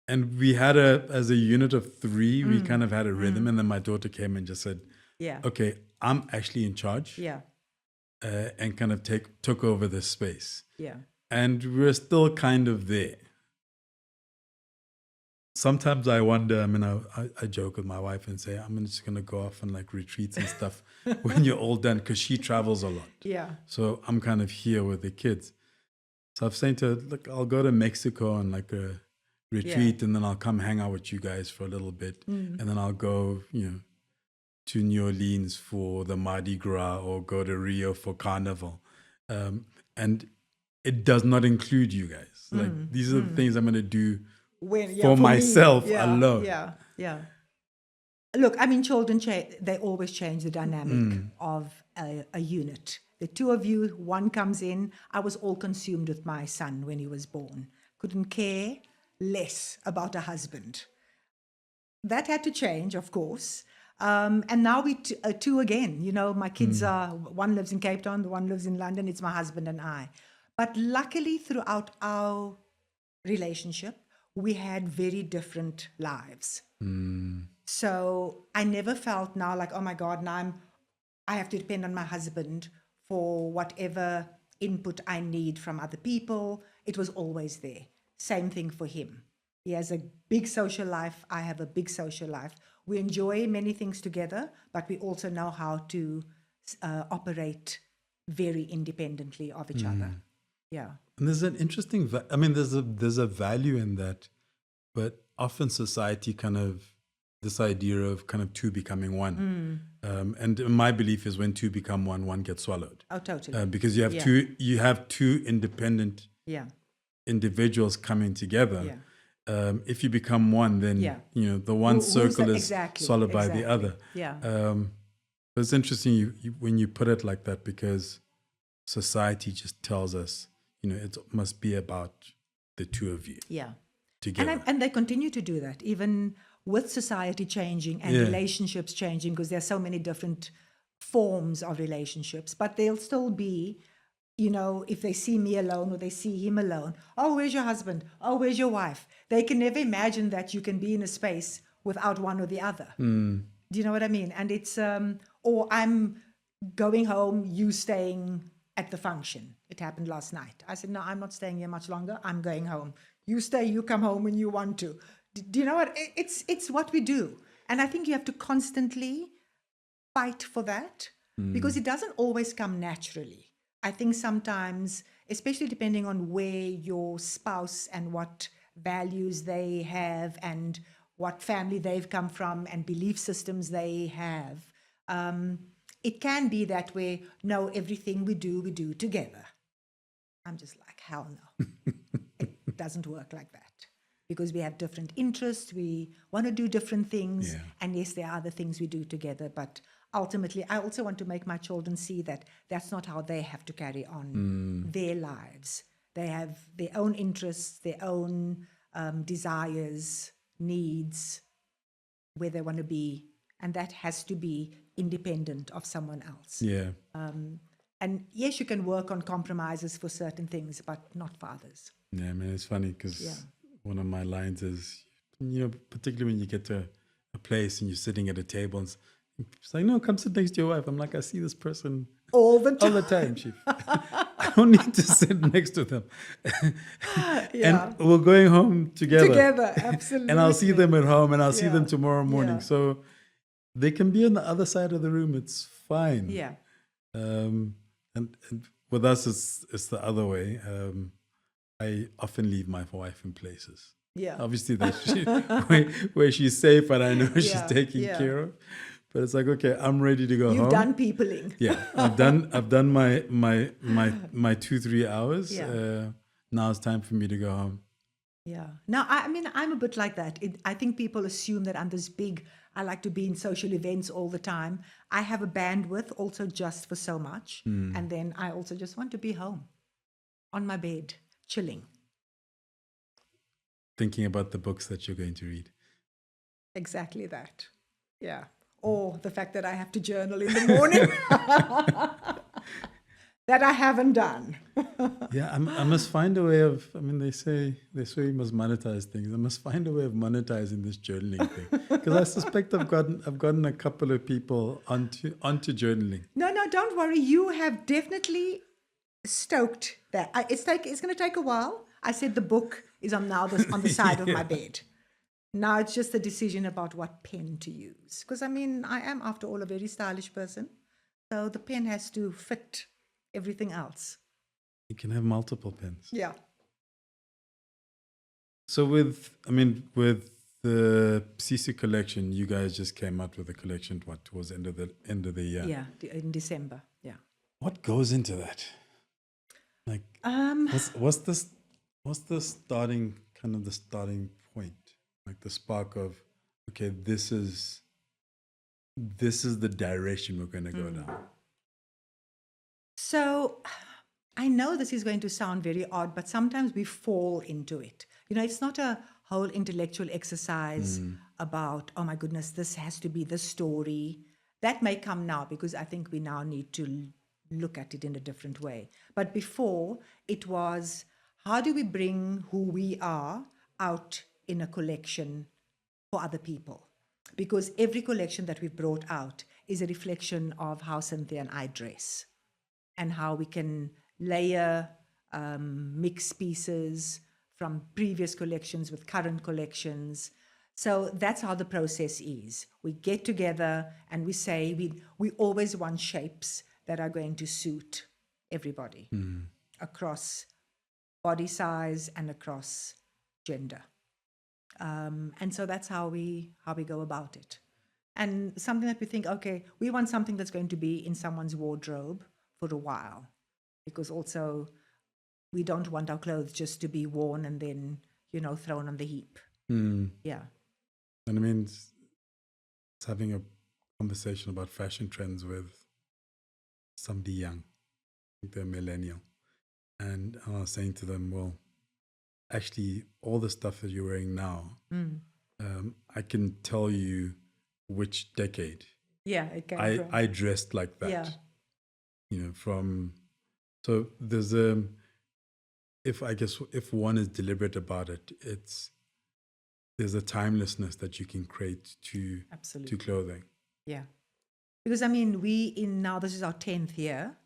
And we had as a unit of 3, we kind of had a rhythm. And then my daughter came and just said, okay, I'm actually in charge. Yeah. And kind of took over this space. Yeah. And we're still kind of there. Sometimes I wonder, I mean, I joke with my wife and say, I'm just going to go off on like retreats and stuff when you're all done, because she travels a lot. Yeah. So I'm kind of here with the kids. So I've saying to her, look, I'll go to Mexico on like a retreat, and then I'll come hang out with you guys for a little bit. And then I'll go, to New Orleans for the Mardi Gras, or go to Rio for Carnival. And it does not include you guys. Like, these are the things I'm going to do for myself alone. Yeah. Look, I mean, children, they always change the dynamic of a unit. The two of you, one comes in. I was all consumed with my son when he was born. Couldn't care less about a husband. That had to change, of course. And now we two again. My kids are, one lives in Cape Town, the one lives in London. It's my husband and I. But luckily, throughout our relationship, we had very different lives. So I never felt now like, oh my God, now I have to depend on my husband for whatever input I need from other people. It was always there. Same thing for him. He has a big social life. I have a big social life. We enjoy many things together, but we also know how to operate very independently of each other. Yeah. And there's an interesting, there's a value in that, but often society kind of, this idea of kind of two becoming one. And my belief is when two become one gets swallowed. Oh, totally. Because you have two independent individuals coming together. If you become one, then the one circle is swallowed by the other. But it's interesting you when you put it like that, because society just tells us, it must be about the two of you. Together. And they continue to do that, even with society changing and relationships changing, because there are so many different forms of relationships. But they'll still be, if they see me alone or they see him alone, oh, where's your husband? Oh, where's your wife? They can never imagine that you can be in a space without one or the other. Do you know what I mean? And it's, or I'm going home, you staying at the function. It happened last night. I said, no, I'm not staying here much longer. I'm going home. You stay, you come home when you want to. Do you know what? It's what we do. And I think you have to constantly fight for that, because it doesn't always come naturally. I think sometimes, especially depending on where your spouse and what values they have and what family they've come from and belief systems they have, it can be that way. No, everything we do together. I'm just like, hell no. It doesn't work like that, because we have different interests. We want to do different things. And yes, there are other things we do together. But ultimately, I also want to make my children see that that's not how they have to carry on their lives. They have their own interests, their own desires, needs, where they want to be. And that has to be independent of someone else. And yes, you can work on compromises for certain things, but not for others. Yeah, I mean, it's funny because one of my lines is, particularly when you get to a place and you're sitting at a table and it's like, no, come sit next to your wife. I'm like, I see this person all the time, Chief. I don't need to sit next to them. And we're going home together. Absolutely. And I'll see them at home and I'll see them tomorrow morning. So they can be on the other side of the room. It's fine. And with us, it's the other way. I often leave my wife in places. Obviously, where she's safe and I know she's taken care of. But it's like, okay, I'm ready to go home. You've done peopling. I've done my 2-3 hours. Now it's time for me to go home. Yeah. No, I mean, I'm a bit like that. I think people assume that I'm this big, I like to be in social events all the time. I have a bandwidth also just for so much. And then I also just want to be home on my bed, chilling. Thinking about the books that you're going to read. Exactly that. Yeah. Or the fact that I have to journal in the morning that I haven't done. Yeah, I must find a way of. I mean, they say you must monetize things. I must find a way of monetizing this journaling thing because I suspect I've gotten a couple of people onto journaling. No, don't worry. You have definitely stoked that. It's going to take a while. I said the book is on the side of my bed. Now it's just a decision about what pen to use. Because I mean, I am, after all, a very stylish person. So the pen has to fit everything else. You can have multiple pens. Yeah. So with the SiSi collection, you guys just came out with a collection towards the end of the year. Yeah, in December. Yeah. What goes into that? Like, what's the starting point? Like the spark of, okay, this is the direction we're going to go down. So I know this is going to sound very odd, but sometimes we fall into it. It's not a whole intellectual exercise about, oh my goodness, this has to be the story. That may come now because I think we now need to look at it in a different way. But before, it was, how do we bring who we are out in a collection for other people? Because every collection that we've brought out is a reflection of how Cynthia and I dress and how we can layer, mix pieces from previous collections with current collections. So that's how the process is. We get together and we say we always want shapes that are going to suit everybody across body size and across gender. And so that's how we go about it. And something that we think, okay, we want something that's going to be in someone's wardrobe for a while, because also we don't want our clothes just to be worn and then, thrown on the heap. Yeah. And I mean, it's having a conversation about fashion trends with somebody young, I think they're millennial. And I was saying to them, well, actually, all the stuff that you're wearing now, I can tell you which decade. Yeah, it came from. I dressed like that. Yeah. So there's if one is deliberate about it, there's a timelessness that you can create to clothing. Yeah. Because I mean, now this is our 10th year.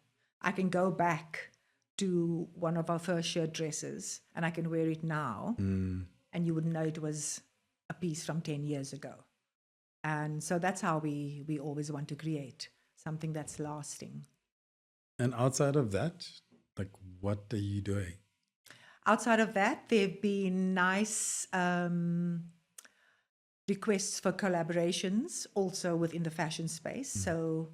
I can go back to one of our first shirt dresses and I can wear it now and you wouldn't know it was a piece from 10 years ago. And so that's how we always want to create something that's lasting. And outside of that, like, what are you doing? Outside of that, there have been nice requests for collaborations also within the fashion space. So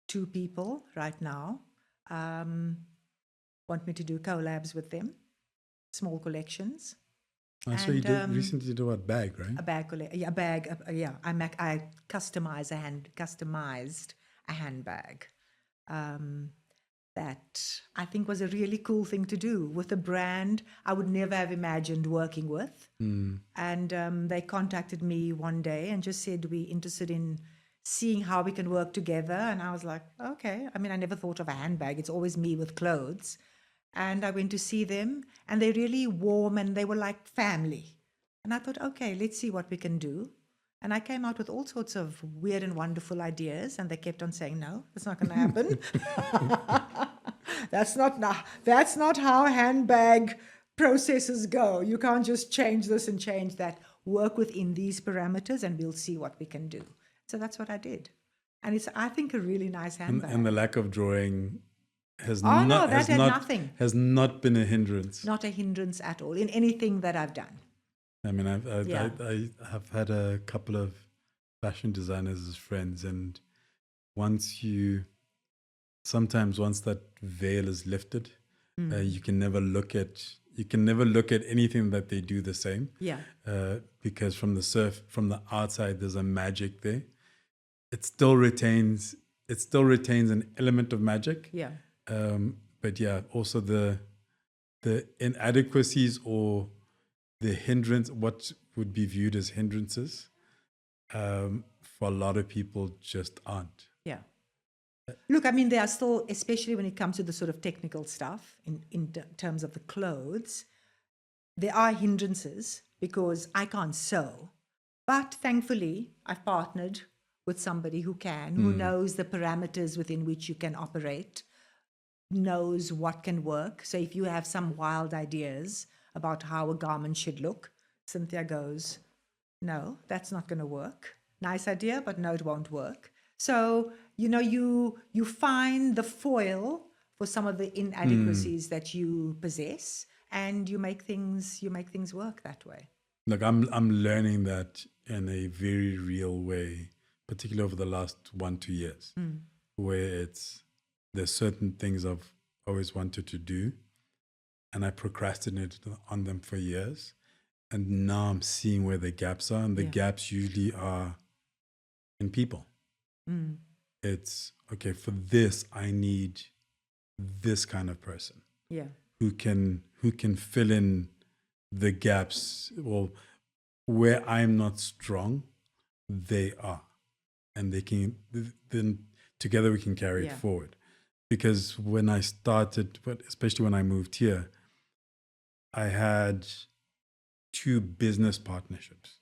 2 people right now want me to do collabs with them, small collections. So you did recently do a bag, right? A bag, a bag. I customized a handbag. That I think was a really cool thing to do with a brand I would never have imagined working with. And they contacted me one day and just said, we're interested in seeing how we can work together. And I was like, okay. I mean, I never thought of a handbag. It's always me with clothes. And I went to see them and they're really warm and they were like family. And I thought, okay, let's see what we can do. And I came out with all sorts of weird and wonderful ideas, and they kept on saying, no, that's not going to happen. That's not how handbag processes go. You can't just change this and change that. Work within these parameters and we'll see what we can do. So that's what I did. And it's, I think, a really nice handbag. And the lack of drawing has nothing. Has not been a hindrance. Not a hindrance at all in anything that I've done. I mean, I have had a couple of fashion designers as friends, and once that veil is lifted, you can never look at you can never look at anything that they do the same. Yeah. Because from the outside, there's a magic there. It still retains an element of magic. Yeah. But yeah, also the inadequacies or the hindrance, what would be viewed as hindrances, for a lot of people just aren't. Yeah. Look, I mean, there are still, especially when it comes to the sort of technical stuff in terms of the clothes, there are hindrances because I can't sew. But thankfully, I've partnered with somebody who can, who knows the parameters within which you can operate, knows what can work. So if you have some wild ideas about how a garment should look, Cynthia goes, no, that's not going to work. Nice idea, but no, it won't work. So, you find the foil for some of the inadequacies that you possess, and you make things work that way. Like I'm learning that in a very real way, particularly over the last 1-2 years, where there's certain things I've always wanted to do, and I procrastinated on them for years, and now I'm seeing where the gaps are, and the gaps usually are in people. It's okay, for this I need this kind of person who can fill in the gaps. Well, where I'm not strong, they are, and they can, then together we can carry it forward. Because when I started, but especially when I moved here, I had 2 business partnerships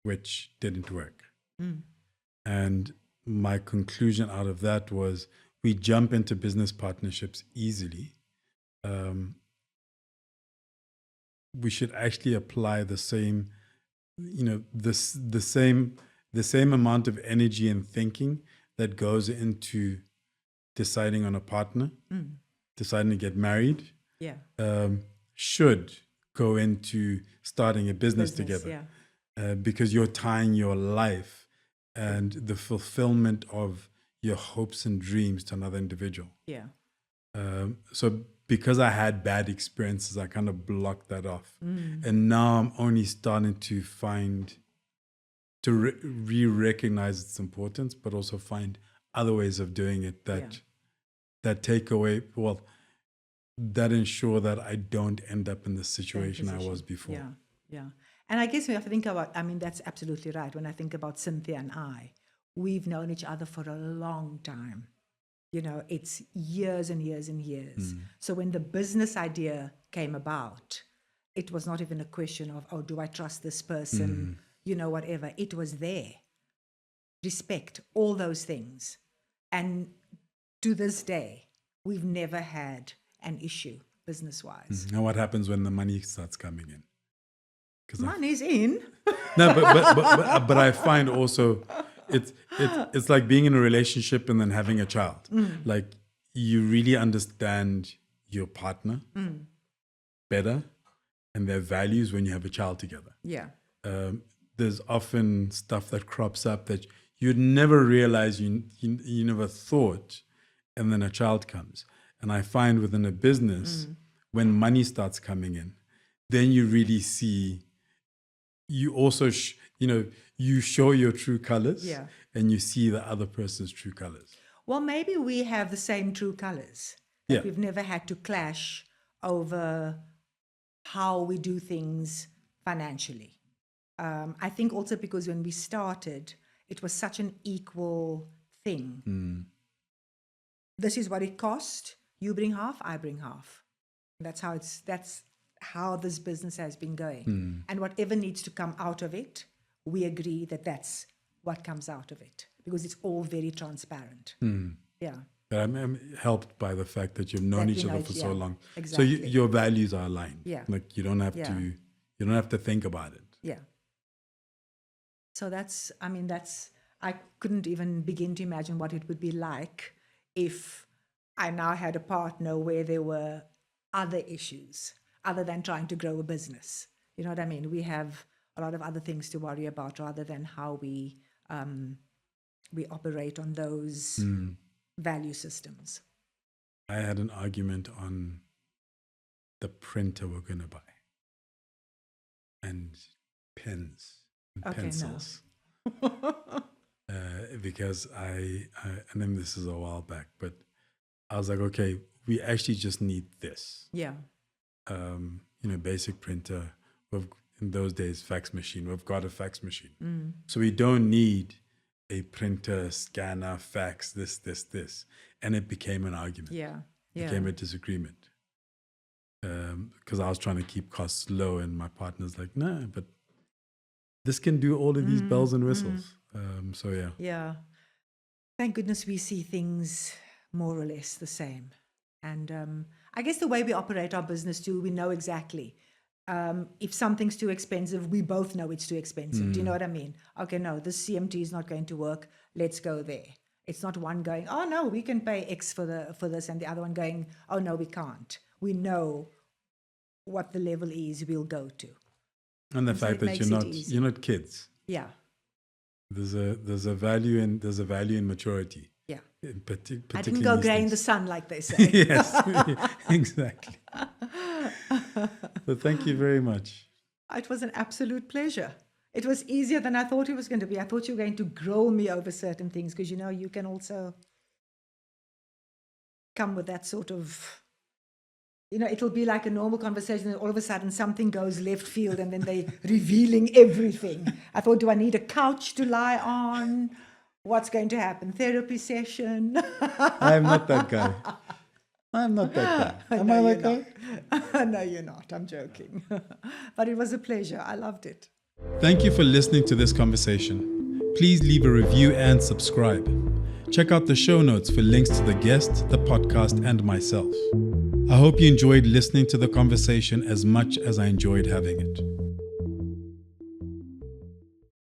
which didn't work. And my conclusion out of that was, we jump into business partnerships easily. We should actually apply the same, the same amount of energy and thinking that goes into deciding on a partner, deciding to get married, should go into starting a business together. Because you're tying your life and the fulfillment of your hopes and dreams to another individual. So because I had bad experiences, I kind of blocked that off. And now I'm only starting to re-recognize its importance, but also find other ways of doing it that take away, that ensure that I don't end up in the situation I was before. And I guess when I think about, that's absolutely right. When I think about Cynthia and I, we've known each other for a long time. It's years and years and years. So when the business idea came about, it was not even a question of, oh, do I trust this person? Whatever. It was there. Respect, all those things. And to this day, we've never had an issue business-wise. Now what happens when the money starts coming in? Money's in. No, but I find also it's like being in a relationship and then having a child. Like, you really understand your partner better and their values when you have a child together. There's often stuff that crops up that you'd never realize you never thought, and then a child comes. And I find within a business, when money starts coming in, then you really see. You also, you show your true colors, and you see the other person's true colors. Well, maybe we have the same true colors. That we've never had to clash over how we do things financially. I think also because when we started, it was such an equal thing. This is what it cost. You bring half, I bring half. That's how this business has been going. And whatever needs to come out of it, we agree that that's what comes out of it, because it's all very transparent. But I'm helped by the fact that you've known each other for so long. Exactly. So your values are aligned. Like, you don't have to think about it. So I couldn't even begin to imagine what it would be like if I now had a partner where there were other issues other than trying to grow a business. You know what I mean? We have a lot of other things to worry about rather than how we operate on those value systems. I had an argument on the printer we're going to buy and pens and pencils. Because I then this is a while back, but I was like, okay, we actually just need this. Yeah. Basic printer. In those days, fax machine. We've got a fax machine. So we don't need a printer, scanner, fax, this. And it became an argument. Yeah. It became a disagreement. Because I was trying to keep costs low and my partner's like, no, but this can do all of these bells and whistles. So yeah. Yeah. Thank goodness we see things more or less the same. And I guess the way we operate our business too, we know exactly. If something's too expensive, we both know it's too expensive. Do you know what I mean? Okay, no, this CMT is not going to work. Let's go there. It's not one going, oh no, we can pay X for this, and the other one going, oh no, we can't. We know what the level is we'll go to. And the fact that you're not kids. Yeah. There's a value in maturity. Yeah. I didn't go grey in the sun, like they say. Yes, exactly. But thank you very much. It was an absolute pleasure. It was easier than I thought it was going to be. I thought you were going to grill me over certain things because, you can also come with that sort of, it'll be like a normal conversation and all of a sudden something goes left field and then they're revealing everything. I thought, do I need a couch to lie on? What's going to happen? Therapy session? I'm not that guy. Am I that guy? No, you're not. I'm joking. But it was a pleasure. I loved it. Thank you for listening to this conversation. Please leave a review and subscribe. Check out the show notes for links to the guest, the podcast, and myself. I hope you enjoyed listening to the conversation as much as I enjoyed having it.